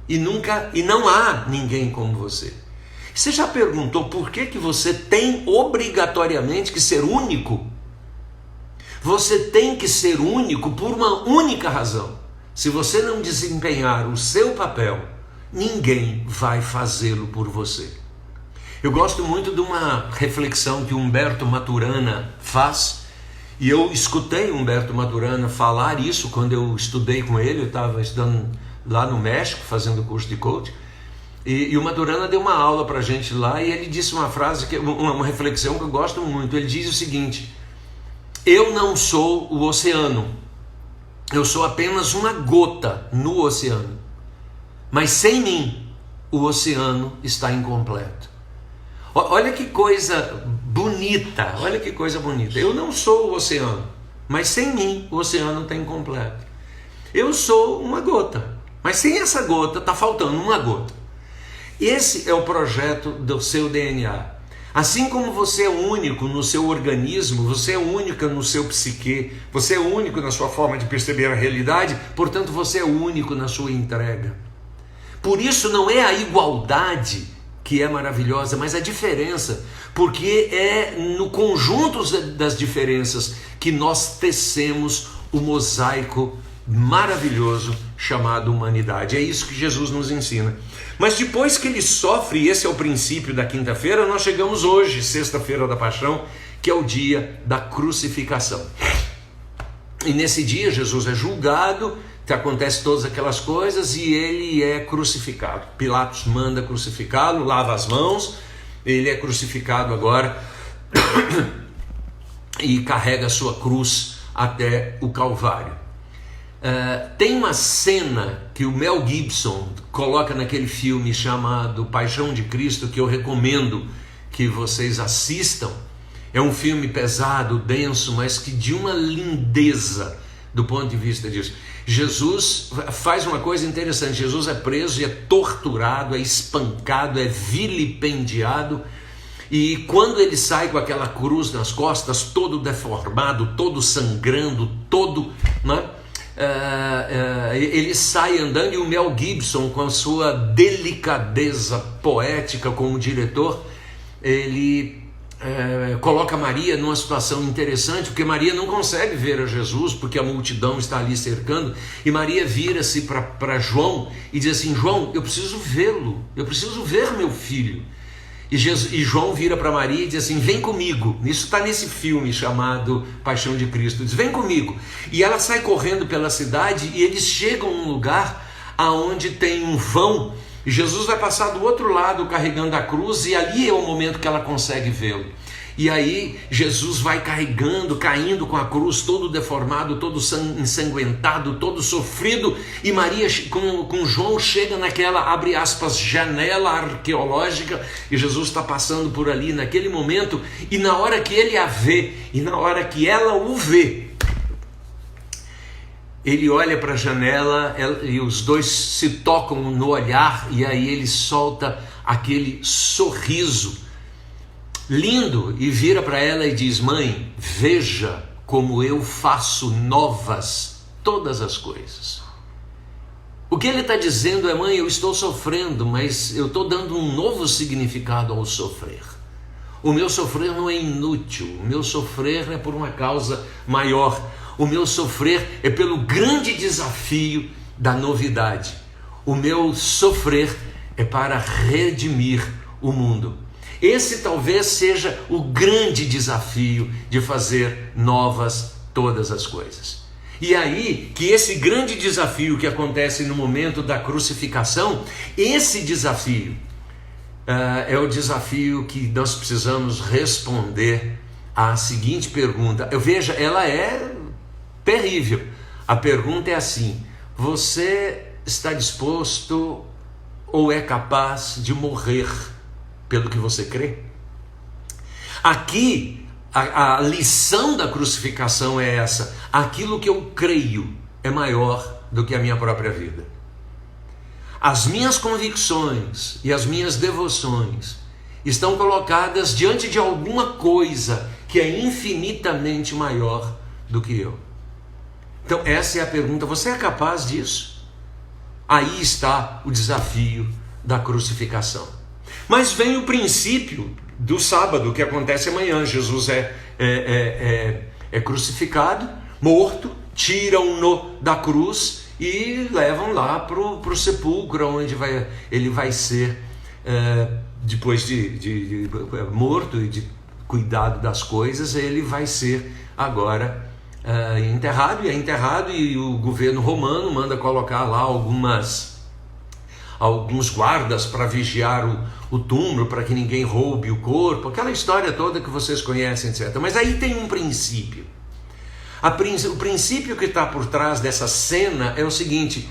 e não há ninguém como você. Você já perguntou por que você tem obrigatoriamente que ser único? Você tem que ser único por uma única razão. Se você não desempenhar o seu papel, ninguém vai fazê-lo por você. Eu gosto muito de uma reflexão que Humberto Maturana faz, e eu escutei Humberto Maturana falar isso quando eu estudei com ele. Eu estava estudando lá no México, fazendo curso de coaching, e o Maturana deu uma aula para a gente lá, e ele disse uma frase, uma reflexão que eu gosto muito. Ele diz o seguinte: eu não sou o oceano, eu sou apenas uma gota no oceano, mas sem mim o oceano está incompleto. Olha que coisa bonita, eu não sou o oceano, mas sem mim o oceano está incompleto. Eu sou uma gota, mas sem essa gota está faltando uma gota. Esse é o projeto do seu DNA. Assim como você é único no seu organismo, você é única no seu psique, você é único na sua forma de perceber a realidade, portanto você é único na sua entrega. Por isso não é a igualdade que é maravilhosa, mas a diferença, porque é no conjunto das diferenças que nós tecemos o mosaico maravilhoso chamado humanidade. É isso que Jesus nos ensina. Mas depois que ele sofre, e esse é o princípio da quinta-feira, nós chegamos hoje, sexta-feira da Paixão, que é o dia da crucificação. E nesse dia Jesus é julgado, que acontece todas aquelas coisas, e ele é crucificado. Pilatos manda crucificá-lo, lava as mãos, ele é crucificado agora e carrega a sua cruz até o Calvário. Tem uma cena que o Mel Gibson coloca naquele filme chamado Paixão de Cristo, que eu recomendo que vocês assistam. É um filme pesado, denso, mas que de uma lindeza do ponto de vista disso. Jesus faz uma coisa interessante: Jesus é preso e é torturado, é espancado, é vilipendiado, e quando ele sai com aquela cruz nas costas, todo deformado, todo sangrando, todo, né? Ele sai andando, e o Mel Gibson, com a sua delicadeza poética como diretor, ele coloca Maria numa situação interessante, porque Maria não consegue ver a Jesus, porque a multidão está ali cercando, e Maria vira-se para João e diz assim: João, eu preciso vê-lo, eu preciso ver meu filho. E João vira para Maria e diz assim: vem comigo. Isso está nesse filme chamado Paixão de Cristo. Diz: vem comigo. E ela sai correndo pela cidade, e eles chegam num lugar aonde tem um vão, e Jesus vai passar do outro lado carregando a cruz, e ali é o momento que ela consegue vê-lo. E aí Jesus vai carregando, caindo com a cruz, todo deformado, todo ensanguentado, todo sofrido. E Maria com João chega naquela, abre aspas, janela arqueológica. E Jesus está passando por ali naquele momento. E na hora que ele a vê, e na hora que ela o vê, ele olha para a janela e os dois se tocam no olhar. E aí ele solta aquele sorriso lindo e vira para ela e diz: mãe, veja como eu faço novas todas as coisas. O que ele está dizendo é: mãe, eu estou sofrendo, mas eu estou dando um novo significado ao sofrer. O meu sofrer não é inútil, o meu sofrer é por uma causa maior. O meu sofrer é pelo grande desafio da novidade. O meu sofrer é para redimir o mundo. Esse talvez seja o grande desafio de fazer novas todas as coisas. E aí que esse grande desafio que acontece no momento da crucificação, esse desafio é o desafio que nós precisamos responder à seguinte pergunta. Veja, ela é terrível. A pergunta é assim: você está disposto ou é capaz de morrer pelo que você crê? Aqui, a lição da crucificação é essa: aquilo que eu creio é maior do que a minha própria vida. As minhas convicções e as minhas devoções estão colocadas diante de alguma coisa que é infinitamente maior do que eu. Então essa é a pergunta: você é capaz disso? Aí está o desafio da crucificação. Mas vem o princípio do sábado, que acontece amanhã. Jesus é crucificado, morto, tiram-no da cruz e levam lá para o sepulcro, onde ele vai ser, depois de morto e de cuidado das coisas, ele vai ser agora enterrado, e é enterrado, e o governo romano manda colocar lá alguns guardas para vigiar o túmulo, para que ninguém roube o corpo, aquela história toda que vocês conhecem, etc. Mas aí tem um princípio. O princípio que está por trás dessa cena é o seguinte: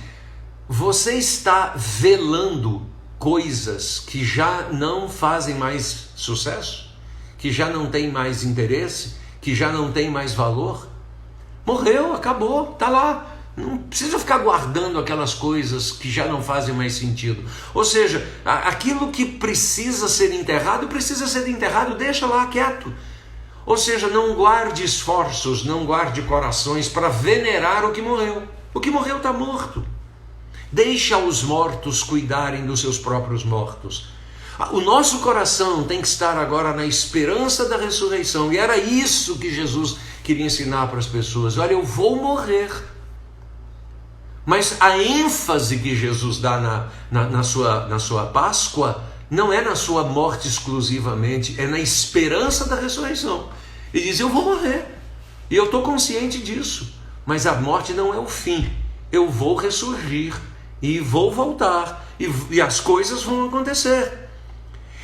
você está velando coisas que já não fazem mais sucesso, que já não tem mais interesse, que já não tem mais valor. Morreu, acabou, está lá. Não precisa ficar guardando aquelas coisas que já não fazem mais sentido. Ou seja, aquilo que precisa ser enterrado, deixa lá quieto. Ou seja, não guarde esforços, não guarde corações para venerar o que morreu. O que morreu está morto. Deixa os mortos cuidarem dos seus próprios mortos. O nosso coração tem que estar agora na esperança da ressurreição. E era isso que Jesus queria ensinar para as pessoas. Olha, eu vou morrer. Mas a ênfase que Jesus dá na sua Páscoa não é na sua morte exclusivamente, é na esperança da ressurreição. Ele diz: eu vou morrer, e eu estou consciente disso, mas a morte não é o fim. Eu vou ressurgir, e vou voltar, e as coisas vão acontecer.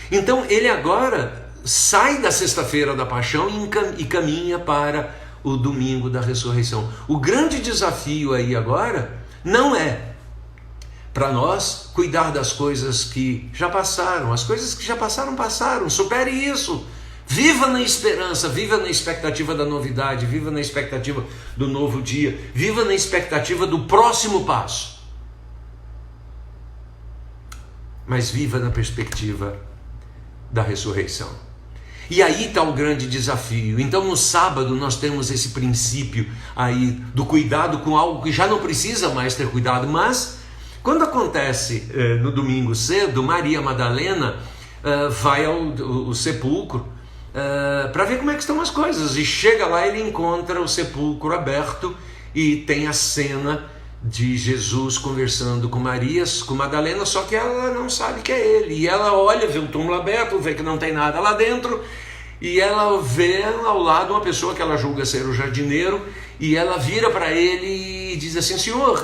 Então ele agora sai da sexta-feira da paixão e caminha para o domingo da ressurreição. O grande desafio aí agora não é para nós cuidar das coisas que já passaram. As coisas que já passaram, passaram. Supere isso. Viva na esperança, viva na expectativa da novidade, viva na expectativa do novo dia, viva na expectativa do próximo passo. Mas viva na perspectiva da ressurreição. E aí está o grande desafio. Então no sábado nós temos esse princípio aí do cuidado com algo que já não precisa mais ter cuidado. Mas quando acontece no domingo cedo, Maria Madalena vai ao sepulcro para ver como é que estão as coisas. E chega lá, ele encontra o sepulcro aberto e tem a cena de Jesus conversando com Madalena, só que ela não sabe que é ele. E ela olha, vê o túmulo aberto, vê que não tem nada lá dentro, e ela vê ao lado uma pessoa que ela julga ser o jardineiro, e ela vira para ele e diz assim: Senhor,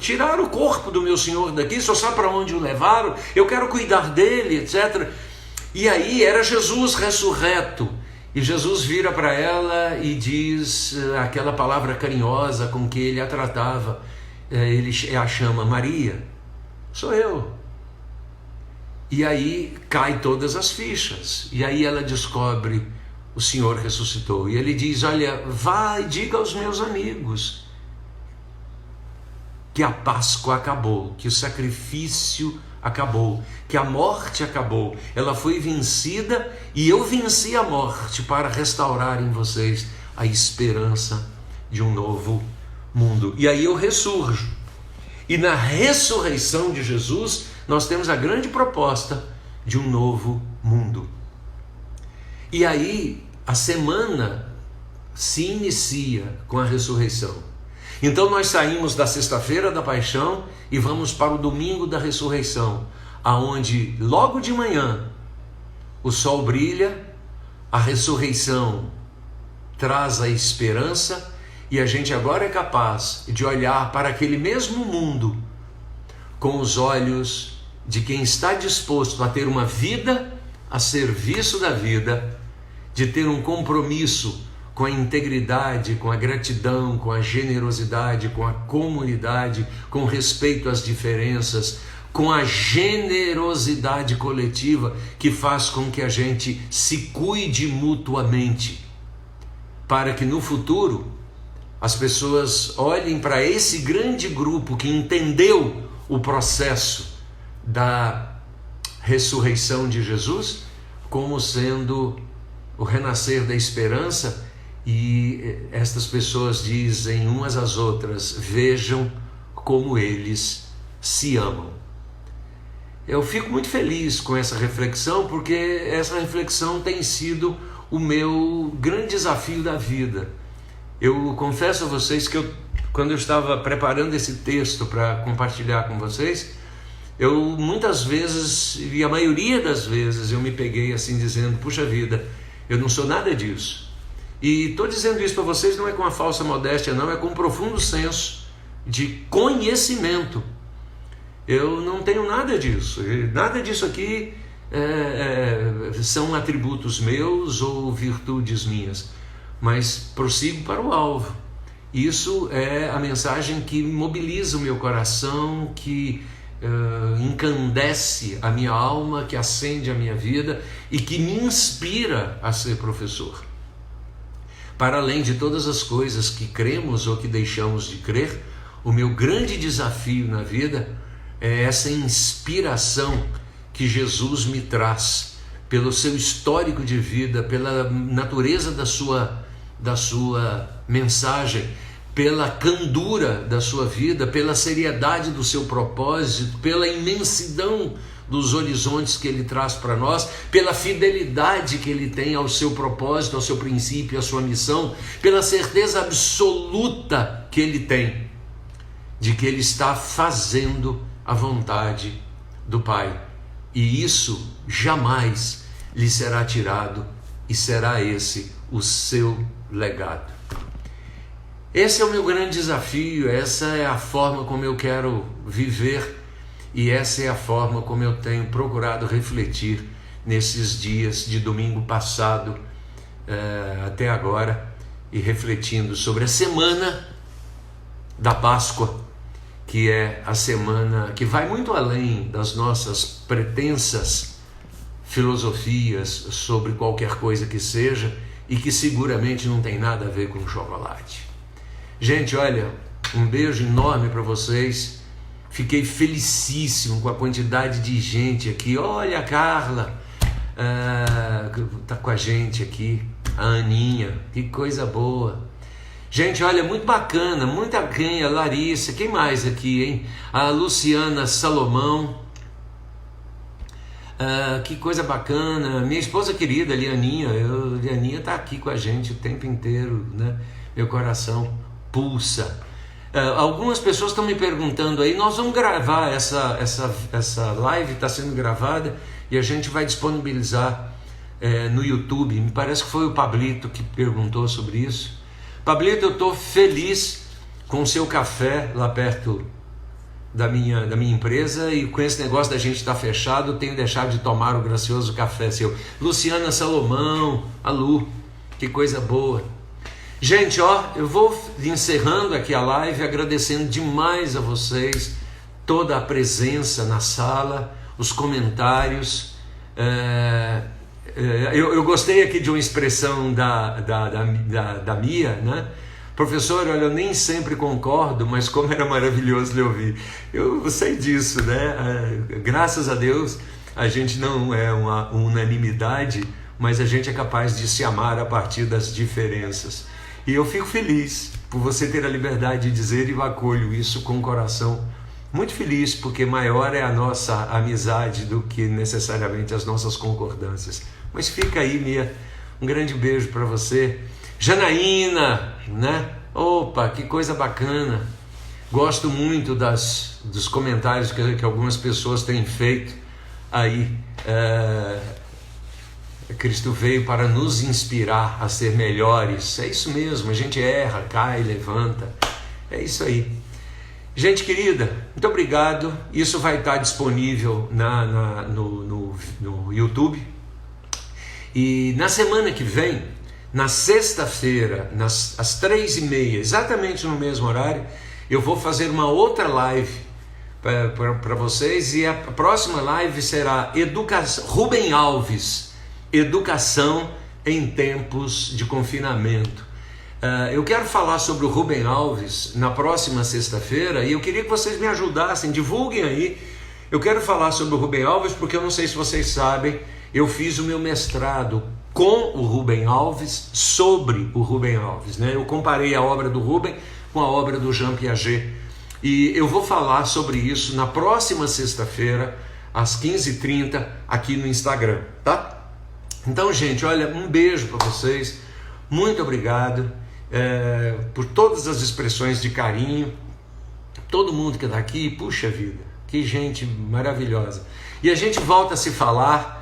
tiraram o corpo do meu senhor daqui, só sabe para onde o levaram, eu quero cuidar dele, etc. E aí era Jesus ressurreto, E Jesus vira para ela e diz aquela palavra carinhosa com que ele a tratava. Ele a chama Maria. Sou eu. E aí cai todas as fichas. E aí ela descobre: o Senhor ressuscitou. E ele diz: olha, vá e diga aos meus amigos que a Páscoa acabou, que o sacrifício acabou, que a morte acabou. Ela foi vencida e eu venci a morte para restaurar em vocês a esperança de um novo mundo. E aí eu ressurjo. E na ressurreição de Jesus, nós temos a grande proposta de um novo mundo. E aí a semana se inicia com a ressurreição. Então nós saímos da sexta-feira da paixão e vamos para o domingo da ressurreição, aonde logo de manhã o sol brilha, a ressurreição traz a esperança e a gente agora é capaz de olhar para aquele mesmo mundo com os olhos de quem está disposto a ter uma vida a serviço da vida, de ter um compromisso com a integridade, com a gratidão, com a generosidade, com a comunidade, com respeito às diferenças, com a generosidade coletiva que faz com que a gente se cuide mutuamente, para que no futuro as pessoas olhem para esse grande grupo que entendeu o processo da ressurreição de Jesus como sendo o renascer da esperança. E estas pessoas dizem umas às outras: vejam como eles se amam. Eu fico muito feliz com essa reflexão, porque essa reflexão tem sido o meu grande desafio da vida. Eu confesso a vocês que quando eu estava preparando esse texto para compartilhar com vocês, eu muitas vezes, e a maioria das vezes, eu me peguei assim dizendo: puxa vida, eu não sou nada disso. E estou dizendo isso para vocês não é com uma falsa modéstia, não, é com um profundo senso de conhecimento. Eu não tenho nada disso. Nada disso aqui são atributos meus ou virtudes minhas, mas prossigo para o alvo. Isso é a mensagem que mobiliza o meu coração, que encandece a minha alma, que acende a minha vida e que me inspira a ser professor. Para além de todas as coisas que cremos ou que deixamos de crer, o meu grande desafio na vida é essa inspiração que Jesus me traz, pelo seu histórico de vida, pela natureza da sua mensagem, pela candura da sua vida, pela seriedade do seu propósito, pela imensidão dos horizontes que ele traz para nós, pela fidelidade que ele tem ao seu propósito, ao seu princípio, à sua missão, pela certeza absoluta que ele tem de que ele está fazendo a vontade do Pai. E isso jamais lhe será tirado e será esse o seu legado. Esse é o meu grande desafio, essa é a forma como eu quero viver e essa é a forma como eu tenho procurado refletir nesses dias de domingo passado até agora, e refletindo sobre a semana da Páscoa, que é a semana que vai muito além das nossas pretensas filosofias sobre qualquer coisa que seja e que seguramente não tem nada a ver com chocolate. Gente, olha, um beijo enorme para vocês. Fiquei felicíssimo com a quantidade de gente aqui. Olha, a Carla tá com a gente aqui, a Aninha, que coisa boa. Gente, olha, muito bacana, muita quem, a Larissa, quem mais aqui, hein? A Luciana Salomão, que coisa bacana. Minha esposa querida, Lianinha tá aqui com a gente o tempo inteiro, né? Meu coração pulsa. Algumas pessoas estão me perguntando aí, nós vamos gravar essa live, está sendo gravada e a gente vai disponibilizar no YouTube. Me parece que foi o Pablito que perguntou sobre isso. Pablito, eu estou feliz com o seu café lá perto da minha empresa, e com esse negócio da gente estar fechado, eu tenho deixado de tomar o gracioso café seu. Luciana Salomão, a Lu, Que coisa boa. Gente, ó, eu vou encerrando aqui a live, agradecendo demais a vocês, toda a presença na sala, os comentários. Eu gostei aqui de uma expressão da Mia, né? Professor, olha, eu nem sempre concordo, mas como era maravilhoso lhe ouvir. Eu sei disso, né? Graças a Deus, a gente não é uma unanimidade, mas a gente é capaz de se amar a partir das diferenças. E eu fico feliz por você ter a liberdade de dizer, e eu acolho isso com o coração muito feliz, porque maior é a nossa amizade do que necessariamente as nossas concordâncias. Mas fica aí, Mia, um grande beijo para você. Janaína, né? Opa, que coisa bacana. Gosto muito dos comentários que algumas pessoas têm feito aí. Cristo veio para nos inspirar a ser melhores. É isso mesmo, a gente erra, cai, levanta. É isso aí. Gente querida, muito obrigado. Isso vai estar disponível no YouTube. E na semana que vem, na sexta-feira, às 3h30, exatamente no mesmo horário, eu vou fazer uma outra live para vocês. E a próxima live será Rubem Alves, Educação em Tempos de Confinamento. Eu quero falar sobre o Rubem Alves na próxima sexta-feira e eu queria que vocês me ajudassem, divulguem aí. Eu quero falar sobre o Rubem Alves porque eu não sei se vocês sabem, eu fiz o meu mestrado com o Rubem Alves, sobre o Rubem Alves, né? Eu comparei a obra do Rubem com a obra do Jean Piaget. E eu vou falar sobre isso na próxima sexta-feira, às 15h30, aqui no Instagram, tá? Então, gente, olha, um beijo para vocês, muito obrigado por todas as expressões de carinho, todo mundo que está aqui, puxa vida, que gente maravilhosa. E a gente volta a se falar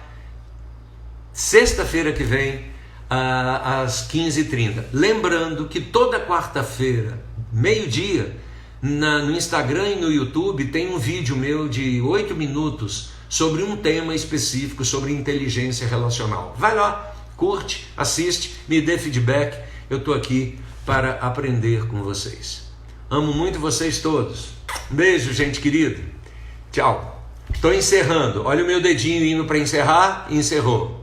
sexta-feira que vem, às 15h30. Lembrando que toda quarta-feira, meio-dia, no Instagram e no YouTube, tem um vídeo meu de 8 minutos sobre um tema específico, sobre inteligência relacional. Vai lá, curte, assiste, me dê feedback. Eu estou aqui para aprender com vocês. Amo muito vocês todos. Um beijo, gente querida. Tchau. Estou encerrando. Olha o meu dedinho indo para encerrar. Encerrou.